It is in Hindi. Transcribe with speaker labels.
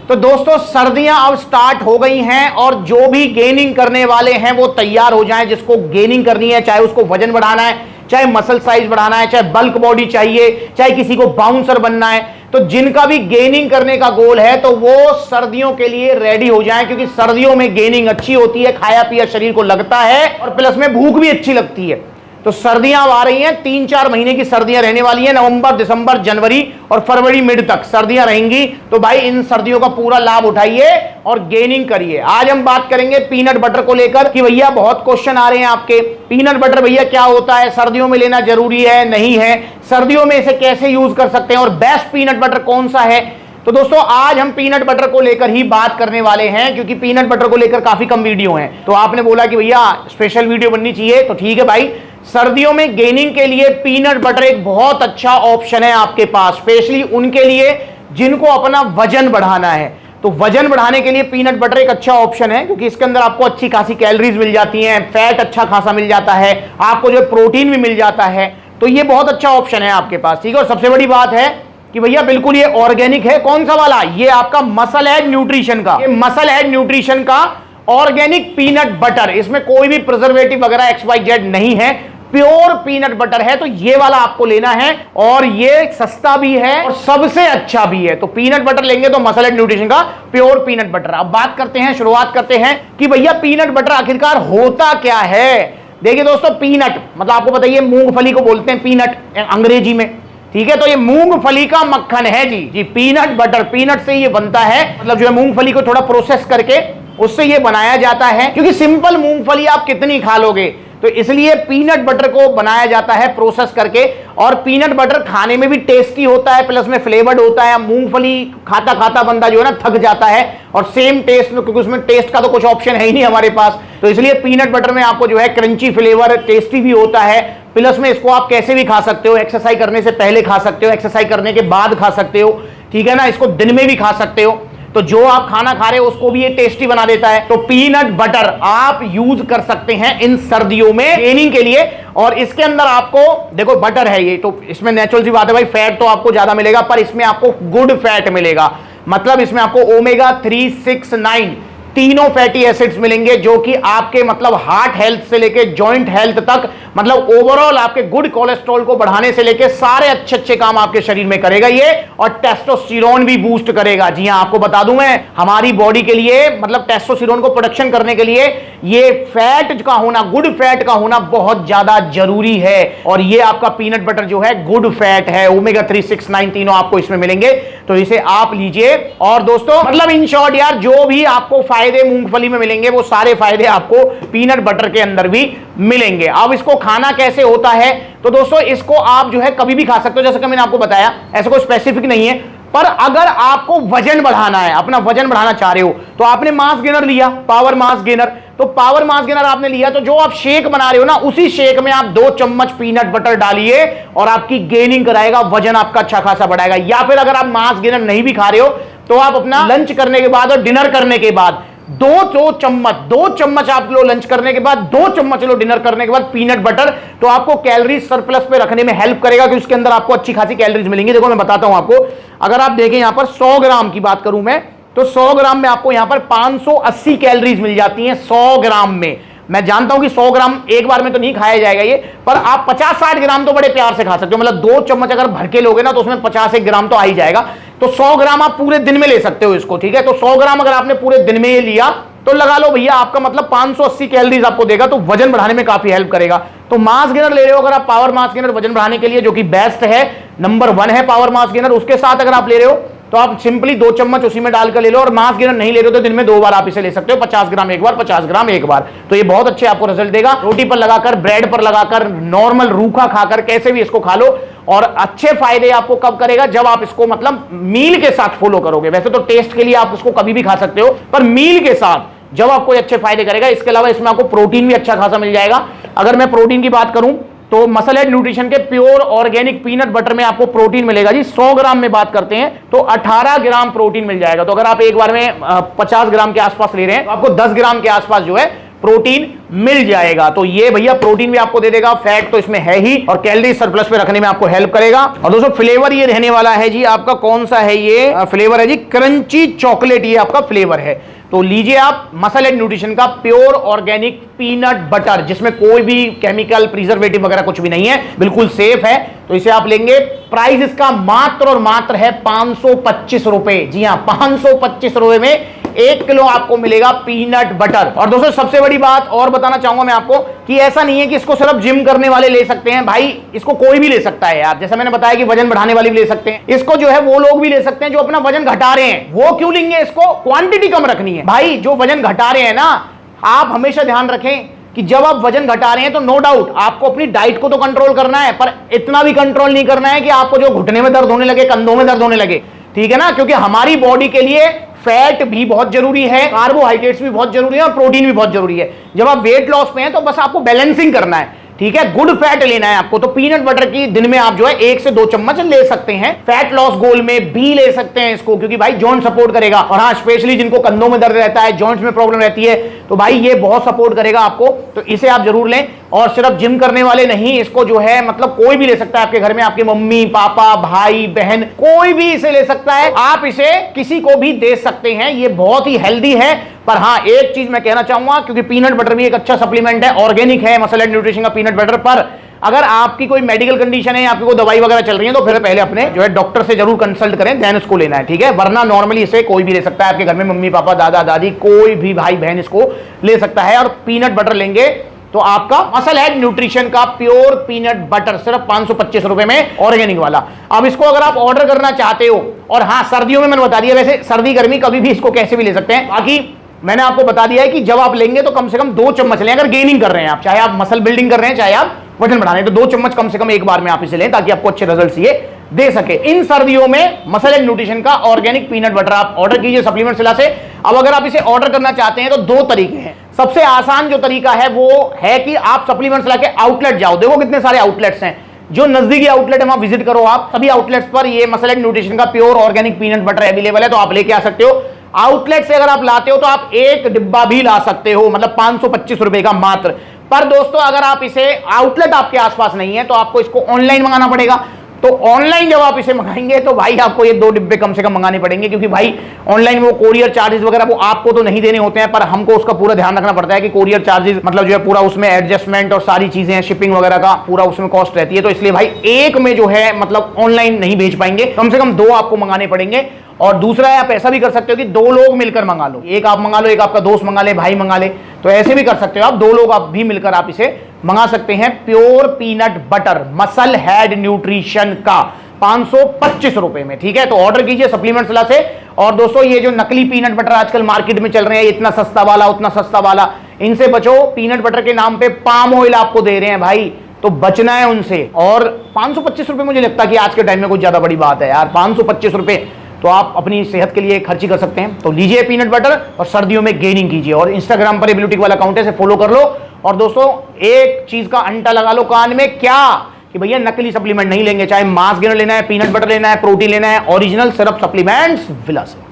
Speaker 1: तो दोस्तों सर्दियां अब स्टार्ट हो गई हैं और जो भी गेनिंग करने वाले हैं वो तैयार हो जाएं। जिसको गेनिंग करनी है, चाहे उसको वजन बढ़ाना है, चाहे मसल साइज बढ़ाना है, चाहे बल्क बॉडी चाहिए, चाहे किसी को बाउंसर बनना है, तो जिनका भी गेनिंग करने का गोल है तो वो सर्दियों के लिए रेडी हो जाएं, क्योंकि सर्दियों में गेनिंग अच्छी होती है, खाया पिया शरीर को लगता है और प्लस में भूख भी अच्छी लगती है। तो सर्दियां आ रही हैं, 3-4 महीने की सर्दियां रहने वाली हैं। नवंबर, दिसंबर, जनवरी और फरवरी मिड तक सर्दियां रहेंगी। तो भाई इन सर्दियों का पूरा लाभ उठाइए और गेनिंग करिए। आज हम बात करेंगे पीनट बटर को लेकर कि भैया बहुत क्वेश्चन आ रहे हैं आपके, पीनट बटर भैया क्या होता है, सर्दियों में लेना जरूरी है नहीं है, सर्दियों में इसे कैसे यूज कर सकते हैं और बेस्ट पीनट बटर कौन सा है। तो दोस्तों आज हम पीनट बटर को लेकर ही बात करने वाले हैं, क्योंकि पीनट बटर को लेकर काफी कम वीडियो हैं। तो आपने बोला कि भैया स्पेशल वीडियो बननी चाहिए, तो ठीक है भाई। सर्दियों में गेनिंग के लिए पीनट बटर एक बहुत अच्छा ऑप्शन है आपके पास, स्पेशली उनके लिए जिनको अपना वजन बढ़ाना है। तो वजन बढ़ाने के लिए पीनट बटर एक अच्छा ऑप्शन है, क्योंकि इसके अंदर आपको अच्छी खासी कैलोरीज मिल जाती हैं, फैट अच्छा खासा मिल जाता है, आपको जो प्रोटीन भी मिल जाता है। तो ये बहुत अच्छा ऑप्शन है आपके पास, ठीक है। और सबसे बड़ी बात है कि भैया बिल्कुल ये ऑर्गेनिक है। कौन सा वाला? ये आपका मसल एड न्यूट्रिशन का, ये मसल एड न्यूट्रिशन का ऑर्गेनिक पीनट बटर। इसमें कोई भी प्रिजर्वेटिव वगैरह XYZ नहीं है, प्योर पीनट बटर है। तो ये वाला आपको लेना है और ये सस्ता भी है और सबसे अच्छा भी है। तो पीनट बटर लेंगे तो मसल एड न्यूट्रिशन का प्योर पीनट बटर। अब बात करते हैं, शुरुआत करते हैं कि भैया पीनट बटर आखिरकार होता क्या है। देखिए दोस्तों, पीनट मतलब आपको बताइए मूंगफली को बोलते हैं पीनट अंग्रेजी में, ठीक है। तो ये मूंगफली का मक्खन है जी पीनट बटर। पीनट से ये बनता है, मतलब जो है मूंगफली को थोड़ा प्रोसेस करके उससे ये बनाया जाता है, क्योंकि सिंपल मूंगफली आप कितनी खा लोगे, तो इसलिए पीनट बटर को बनाया जाता है प्रोसेस करके। और पीनट बटर खाने में भी टेस्टी होता है, प्लस में फ्लेवर्ड होता है। मूंगफली खाता खाता बंदा जो है ना थक जाता है, और सेम टेस्ट में, क्योंकि उसमें टेस्ट का तो कुछ ऑप्शन है ही नहीं हमारे पास, तो इसलिए पीनट बटर में आपको जो है क्रंची फ्लेवर, टेस्टी भी होता है। प्लस में इसको आप कैसे भी खा सकते हो, एक्सरसाइज करने से पहले खा सकते हो, एक्सरसाइज करने के बाद खा सकते हो, ठीक है ना। इसको दिन में भी खा सकते हो, तो जो आप खाना खा रहे हो उसको भी ये टेस्टी बना देता है। तो पीनट बटर आप यूज कर सकते हैं इन सर्दियों में गेनिंग के लिए। और इसके अंदर आपको देखो बटर है ये, तो इसमें नेचुरल सी बात है भाई, फैट तो आपको ज्यादा मिलेगा, पर इसमें आपको गुड फैट मिलेगा। मतलब इसमें आपको ओमेगा 3, 6, 9 तीनों फैटी एसिड्स मिलेंगे, जो कि आपके मतलब हार्ट हेल्थ से लेके जॉइंट हेल्थ तक, मतलब ओवरऑल आपके गुड कोलेस्ट्रॉल को बढ़ाने से लेके सारे अच्छे अच्छे काम आपके शरीर में करेगा ये। और टेस्टोस्टेरोन भी बूस्ट करेगा। जी हां, आपको बता दूं मैं, हमारी बॉडी के लिए मतलब टेस्टोस्टेरोन को प्रोडक्शन करने के लिए ये फैट का होना, गुड फैट का होना बहुत ज्यादा जरूरी है। और ये आपका पीनट बटर जो है गुड फैट है, ओमेगा 3, 6, 9 तीनों आपको इसमें मिलेंगे, तो इसे आप लीजिए। और दोस्तों मतलब इन शॉर्ट यार, जो भी आपको फायदे मूंगफली में मिलेंगे वो सारे फायदे आपको पीनट बटर के अंदर भी मिलेंगे। अब इसको खाना कैसे होता है, तो दोस्तों इसको आप जो है कभी भी खा सकते हो, जैसे कि मैंने आपको बताया, ऐसा कोई स्पेसिफिक नहीं है। पर अगर आपको वजन बढ़ाना है, अपना वजन बढ़ाना चाह रहे हो, तो आपने मास गेनर लिया, पावर मास गेनर, तो पावर मास गेनर आपने लिया, तो जो आप शेक बना रहे हो ना, उसी शेक में आप 2 चम्मच पीनट बटर डालिए और आपकी गेनिंग कराएगा, वजन आपका अच्छा खासा बढ़ाएगा। या फिर अगर आप मास गेनर नहीं भी खा रहे हो, तो आप अपना लंच करने के बाद और डिनर करने के बाद 2 चम्मच आप लो लंच करने के बाद, 2 चम्मच लो डिनर करने के बाद पीनट बटर, तो आपको कैलोरीज सरप्लस पे रखने में हेल्प करेगा, कि उसके अंदर आपको अच्छी खासी कैलोरीज मिलेंगी। देखो मैं बताता हूं आपको, अगर आप देखें यहां पर 100 ग्राम की बात करूं मैं, तो 100 ग्राम में आपको यहां पर 580 कैलोरीज मिल जाती हैं 100 ग्राम में। मैं जानता हूं कि 100 ग्राम एक बार में तो नहीं खाया जाएगा ये, पर आप 50-60 ग्राम तो बड़े प्यार से खा सकते हो। मतलब 2 चम्मच अगर भर के लोगे ना, तो उसमें 50 ग्राम तो आ ही जाएगा। तो 100 ग्राम आप पूरे दिन में ले सकते हो इसको, ठीक है। तो 100 ग्राम अगर आपने पूरे दिन में ये लिया, तो लगा लो भैया आपका मतलब 580 कैलोरीज आपको देगा, तो वजन बढ़ाने में काफी हेल्प करेगा। तो मास गेनर ले रहे हो अगर आप, पावर मास गेनर वजन बढ़ाने के लिए, जो कि बेस्ट है, नंबर 1 है पावर मास गेनर। उसके साथ अगर आप ले रहे हो तो आप सिंपली 2 चम्मच उसी में डालकर ले लो। और मास गेनर नहीं ले रहे हो तो दिन में 2 बार आप इसे ले सकते हो, 50 ग्राम एक बार, 50 ग्राम एक बार। तो ये बहुत अच्छे आपको रिजल्ट देगा। रोटी पर लगाकर, ब्रेड पर लगाकर, नॉर्मल रूखा खाकर, कैसे भी इसको खा लो। और अच्छे फायदे आपको कब करेगा, जब आप इसको मतलब मील के साथ फॉलो करोगे। वैसे तो टेस्ट के लिए आप इसको कभी भी खा सकते हो, पर मील के साथ जब आपको अच्छे फायदे करेगा। इसके अलावा इसमें आपको प्रोटीन भी अच्छा खासा मिल जाएगा। अगर मैं प्रोटीन की बात करूं, तो मसल एड न्यूट्रिशन के प्योर ऑर्गेनिक पीनट बटर में आपको प्रोटीन मिलेगा जी। 100 ग्राम में बात करते हैं तो 18 ग्राम प्रोटीन मिल जाएगा। तो अगर आप एक बार में 50 ग्राम के आसपास ले रहे हैं, तो आपको 10 ग्राम के आसपास जो है प्रोटीन मिल जाएगा। तो ये भैया प्रोटीन भी आपको दे देगा, फैट तो इसमें है ही, और कैलोरी सरप्लस पे रखने में आपको हेल्प करेगा। और दोस्तों फ्लेवर ये रहने वाला है जी आपका, कौन सा है ये फ्लेवर है जी, क्रंची चॉकलेट, ये आपका फ्लेवर है। तो लीजिए आप मसल एंड न्यूट्रिशन का प्योर ऑर्गेनिक पीनट बटर, जिसमें कोई भी केमिकल प्रिजर्वेटिव वगैरह कुछ भी नहीं है, बिल्कुल सेफ है। तो इसे आप लेंगे, प्राइस इसका मात्र और मात्र है 525 रुपए। जी हां, 525 रुपए में 1 किलो आपको मिलेगा पीनट बटर। और दोस्तों सबसे बड़ी बात और बताना चाहूंगा मैं आपको कि ऐसा नहीं है कि इसको सिर्फ जिम करने वाले ले सकते हैं भाई, इसको कोई भी ले सकता है यार। जैसा मैंने बताया कि वजन बढ़ाने वाले भी ले सकते हैं, इसको जो है वो लोग भी ले सकते हैं जो अपना वजन घटा रहे हैं। वो क्यों लेंगे? इसको क्वांटिटी कम रखनी है भाई। जो वजन घटा रहे हैं ना, आप हमेशा ध्यान रखें कि जब आप वजन घटा रहे हैं तो नो डाउट आपको अपनी डाइट को तो कंट्रोल करना है, पर इतना भी कंट्रोल नहीं करना है कि आपको जो घुटने में दर्द होने लगे, कंधों में दर्द होने लगे, ठीक है ना। क्योंकि हमारी बॉडी के लिए फैट भी बहुत जरूरी है, कार्बोहाइड्रेट्स भी बहुत जरूरी है और प्रोटीन भी बहुत जरूरी है। जब आप वेट लॉस पे हैं तो बस आपको बैलेंसिंग करना है, ठीक है, गुड फैट लेना है आपको। तो पीनट बटर की दिन में आप जो है 1 से 2 चम्मच ले सकते हैं। फैट लॉस गोल में भी ले सकते हैं इसको, क्योंकि भाई जॉइंट सपोर्ट करेगा। और हाँ, स्पेशली जिनको कंधों में दर्द रहता है, जॉइंट्स में प्रॉब्लम रहती है, तो भाई ये बहुत सपोर्ट करेगा आपको। तो इसे आप जरूर लें। और सिर्फ जिम करने वाले नहीं, इसको जो है मतलब कोई भी ले सकता है। आपके घर में आपके मम्मी पापा भाई बहन कोई भी इसे ले सकता है, आप इसे किसी को भी दे सकते हैं। ये बहुत ही हेल्दी है। पर हाँ, एक चीज मैं कहना चाहूंगा, क्योंकि पीनट बटर भी एक अच्छा सप्लीमेंट है, ऑर्गेनिक है, मसल एंड न्यूट्रिशन का पीनट बटर। पर अगर आपकी कोई मेडिकल कंडीशन है, आपकी कोई दवाई वगैरह चल रही है, तो फिर पहले अपने जो है डॉक्टर से जरूर कंसल्ट करें, देन इसको लेना है, ठीक है। वरना नॉर्मली इसे कोई भी ले सकता है। आपके घर में मम्मी पापा दादा दादी कोई भी भाई बहन इसको ले सकता है। और पीनट बटर लेंगे तो आपका मसल एंड न्यूट्रिशन का प्योर पीनट बटर सिर्फ 525 रुपए में, ऑर्गेनिक वाला। अब इसको अगर आप ऑर्डर करना चाहते हो, और हाँ सर्दियों में मैंने बता दिया, वैसे सर्दी गर्मी कभी भी इसको कैसे भी ले सकते हैं। बाकी मैंने आपको बता दिया है कि जब आप लेंगे तो कम से कम 2 चम्मच लें। अगर गेनिंग कर रहे हैं आप, चाहे आप मसल बिल्डिंग कर रहे हैं, चाहे आप वजन बढ़ा रहे हैं, तो 2 चम्मच कम से कम एक बार में आप इसे लें, ताकि आपको अच्छे रिजल्ट ये दे सके। इन सर्दियों में मसल एंड न्यूट्रिशन का ऑर्गेनिक पीनट बटर आप ऑर्डर कीजिए सप्लीमेंट सिला से। अब अगर आप इसे ऑर्डर करना चाहते हैं तो 2 तरीके हैं। सबसे आसान जो तरीका है वो है कि आप सप्लीमेंट सिला के आउटलेट जाओ, देखो कितने सारे आउटलेट्स हैं, जो नजदीकी आउटलेट है वहां विजिट करो आप। सभी आउटलेट्स पर ये मसल एंड न्यूट्रिशन का pure organic peanut butter available है, तो आप लेके आ सकते हो। आउटलेट से अगर आप लाते हो तो आप 1 डिब्बा भी ला सकते हो, मतलब 525 रुपए का मात्र। पर दोस्तों अगर आप इसे आउटलेट आपके आसपास नहीं है तो आपको इसको ऑनलाइन मंगाना पड़ेगा। तो ऑनलाइन जब आप इसे मंगाएंगे तो भाई आपको ये 2 डिब्बे कम से कम मंगाने पड़ेंगे, क्योंकि भाई ऑनलाइन वो कोरियर चार्जेस वगैरह वो आपको तो नहीं देने होते हैं, पर हमको उसका पूरा ध्यान रखना पड़ता है कि कोरियर चार्जेस मतलब जो है पूरा उसमें एडजस्टमेंट और सारी चीजें, शिपिंग वगैरह का पूरा उसमें कॉस्ट रहती है। तो इसलिए भाई एक में जो है मतलब ऑनलाइन नहीं भेज पाएंगे, कम से कम 2 आपको मंगाने पड़ेंगे। और दूसरा है आप ऐसा भी कर सकते हो कि 2 लोग मिलकर मंगा लो, एक आप मंगा लो, एक आपका दोस्त मंगा ले, भाई मंगा ले, तो ऐसे भी कर सकते हो आप। 2 लोग आप भी मिलकर आप इसे मंगा सकते हैं। Pure peanut butter muscle head nutrition का 525 रुपए में, ठीक है। तो ऑर्डर कीजिए सप्लीमेंट सिला से। और दोस्तों ये जो नकली पीनट बटर आजकल मार्केट में चल रहे हैं, इतना सस्ता वाला उतना सस्ता वाला, इनसे बचो। पीनट बटर के नाम पे पाम ऑयल आपको दे रहे हैं भाई, तो बचना है उनसे। और 525 रुपए मुझे लगता है कि आज के टाइम में कुछ ज्यादा बड़ी बात है यार। 525 रुपए तो आप अपनी सेहत के लिए खर्ची कर सकते हैं। तो लीजिए पीनट बटर और सर्दियों में गेनिंग कीजिए। और इंस्टाग्राम पर ब्लूटिक वाला अकाउंट है, इसे फॉलो कर लो। और दोस्तों एक चीज का अंटा लगा लो कान में, क्या कि भैया नकली सप्लीमेंट नहीं लेंगे, चाहे मास गेनर लेना है, पीनट बटर लेना है, प्रोटीन लेना है, ओरिजिनल सिर्फ सप्लीमेंट्स विला से।